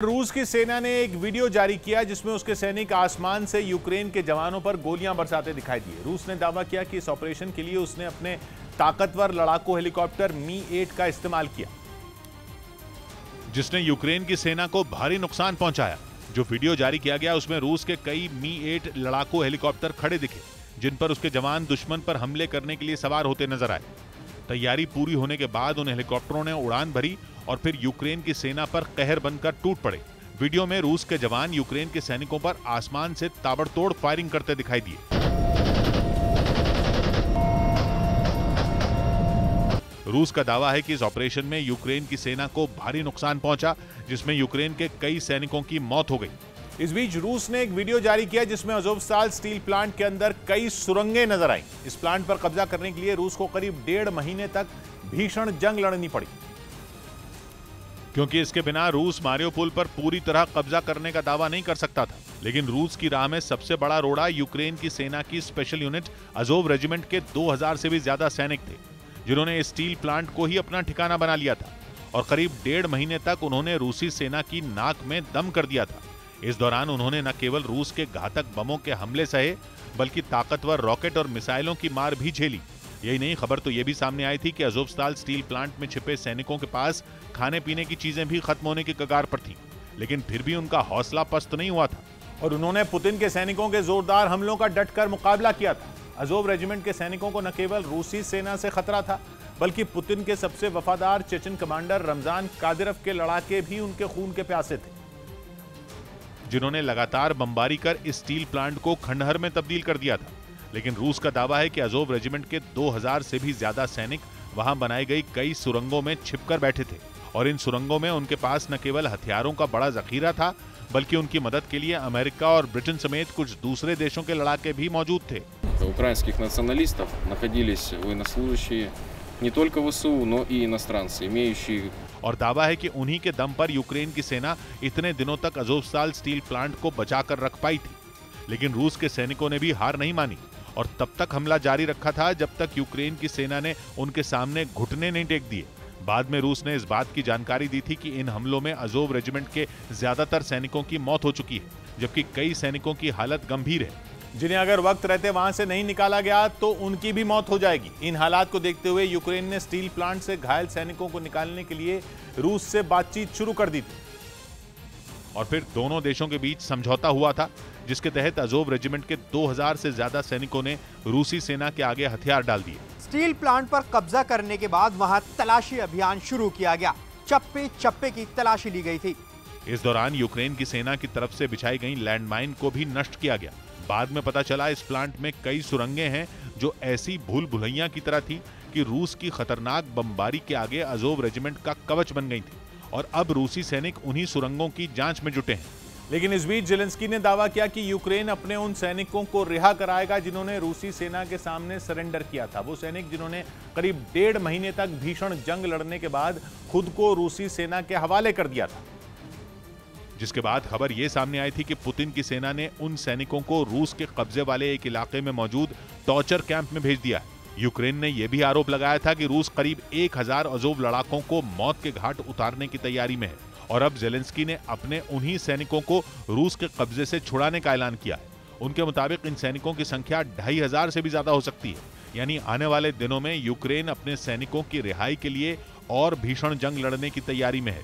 रूस की सेना ने एक वीडियो जारी किया जिसमें उसके सैनिक आसमान से यूक्रेन के जवानों पर गोलियां बरसाते दिखाई दिए। रूस ने दावा किया कि इस ऑपरेशन के लिए उसने अपने ताकतवर लड़ाकू हेलीकॉप्टर मी-8 का इस्तेमाल किया, जिसने यूक्रेन की सेना को भारी नुकसान पहुंचाया। जो वीडियो जारी किया गया उसमें रूस के कई मी-8 लड़ाकू हेलीकॉप्टर खड़े दिखे, जिन पर उसके जवान दुश्मन पर हमले करने के लिए सवार होते नजर आए। तैयारी पूरी होने के बाद उन हेलीकॉप्टरों ने उड़ान भरी और फिर यूक्रेन की सेना पर कहर बनकर टूट पड़े। वीडियो में रूस के जवान यूक्रेन के सैनिकों पर आसमान से ताबड़तोड़ फायरिंग करते दिखाई दिए। रूस का दावा है कि इस ऑपरेशन में यूक्रेन की सेना को भारी नुकसान पहुंचा, जिसमें यूक्रेन के कई सैनिकों की मौत हो गई। इस बीच रूस ने एक वीडियो जारी किया जिसमें अज़ोवस्ताल स्टील प्लांट के अंदर कई सुरंगें नजर आईं। इस प्लांट पर कब्जा करने के लिए रूस को करीब 1.5 महीने तक भीषण जंग लड़नी पड़ी, क्योंकि इसके बिना रूस मारियोपोल पर पूरी तरह कब्जा करने का दावा नहीं कर सकता था। लेकिन रूस की राह में सबसे बड़ा रोड़ा यूक्रेन की सेना की स्पेशल यूनिट अज़ोव रेजिमेंट के 2000 से भी ज्यादा सैनिक थे, जिन्होंने स्टील प्लांट को ही अपना ठिकाना बना लिया था और करीब 1.5 महीने तक उन्होंने रूसी सेना की नाक में दम कर दिया था। इस दौरान उन्होंने न केवल रूस के घातक बमों के हमले सहे, बल्कि ताकतवर रॉकेट और मिसाइलों की मार भी झेली। यही नहीं, खबर तो यह भी सामने आई थी कि अज़ोवस्ताल स्टील प्लांट में छिपे सैनिकों के पास खाने पीने की चीजें भी खत्म होने की कगार पर थी, लेकिन फिर भी उनका हौसला पस्त नहीं हुआ था और उन्होंने पुतिन के सैनिकों के जोरदार हमलों का डटकर मुकाबला किया था। अज़ोव रेजिमेंट के सैनिकों को न केवल रूसी सेना से खतरा था, बल्कि पुतिन के सबसे वफादार चेचन कमांडर रमजान कादिरव के लड़ाके भी उनके खून के प्यासे थे, जिन्होंने लगातार बमबारी कर इस स्टील प्लांट को खंडहर में तब्दील कर दिया था। लेकिन रूस का दावा है कि अज़ोव रेजिमेंट के 2000 से भी ज्यादा सैनिक वहां बनाई गई कई सुरंगों में छिपकर बैठे थे और इन सुरंगों में उनके पास न केवल हथियारों का बड़ा जखीरा था, बल्कि उनकी मदद के लिए अमेरिका और ब्रिटेन समेत कुछ दूसरे देशों के लड़ाके भी मौजूद थे। Украинских националистов находились военнослужащие не только ВСУ, но и иностранцы, имеющие। और दावा है कि उन्हीं के दम पर यूक्रेन की सेना इतने दिनों तक अज़ोवस्ताल स्टील प्लांट को बचाकर रख पाई थी। लेकिन रूस के सैनिकों ने भी हार नहीं मानी और तब तक हमला जारी रखा था जब तक यूक्रेन की सेना ने उनके सामने घुटने नहीं टेक दिए। बाद में रूस ने इस बात की जानकारी दी थी कि इन हमलों में अज़ोव रेजिमेंट के ज्यादातर सैनिकों की मौत हो चुकी है, जबकि कई सैनिकों की हालत गंभीर है, जिन्हें अगर वक्त रहते वहां से नहीं निकाला गया तो उनकी भी मौत हो जाएगी। इन हालात को देखते हुए यूक्रेन ने स्टील प्लांट से घायल सैनिकों को निकालने के लिए रूस से बातचीत शुरू कर दी थी और फिर दोनों देशों के बीच समझौता हुआ था, जिसके तहत अज़ोव रेजिमेंट के 2000 से ज्यादा सैनिकों ने रूसी सेना के आगे हथियार डाल दिए। स्टील प्लांट पर कब्जा करने के बाद वहां तलाशी अभियान शुरू किया गया। चप्पे चप्पे की तलाशी ली गई थी। इस दौरान यूक्रेन की सेना की तरफ से बिछाई गई लैंडमाइन को भी नष्ट किया गया। बाद में पता चला इस प्लांट में कई सुरंगें हैं जो ऐसी भूल भुलैया की तरह थी कि रूस की खतरनाक बमबारी के आगे अज़ोव रेजिमेंट का कवच बन गई थी और अब रूसी सैनिक उन्हीं सुरंगों की जांच में जुटे हैं। लेकिन इस बीच ज़ेलेंस्की ने दावा किया कि यूक्रेन अपने उन सैनिकों को रिहा कराएगा जिन्होंने रूसी सेना के सामने सरेंडर किया था। वो सैनिक जिन्होंने करीब 1.5 महीने तक भीषण जंग लड़ने के बाद खुद को रूसी सेना के हवाले कर दिया था, जिसके बाद खबर यह सामने आई थी कि पुतिन की सेना ने उन सैनिकों को रूस के कब्जे वाले एक इलाके में मौजूद टॉर्चर कैंप में भेज दिया है। यूक्रेन ने यह भी आरोप लगाया था कि रूस करीब 1000 अज़ोव लड़ाकों को मौत के घाट उतारने की तैयारी में है और अब ज़ेलेंस्की ने अपने उन्हीं सैनिकों को रूस के कब्जे से छुड़ाने का ऐलान किया है। उनके मुताबिक इन सैनिकों की संख्या 2500 से भी ज्यादा हो सकती है। यानी आने वाले दिनों में यूक्रेन अपने सैनिकों की रिहाई के लिए और भीषण जंग लड़ने की तैयारी में है।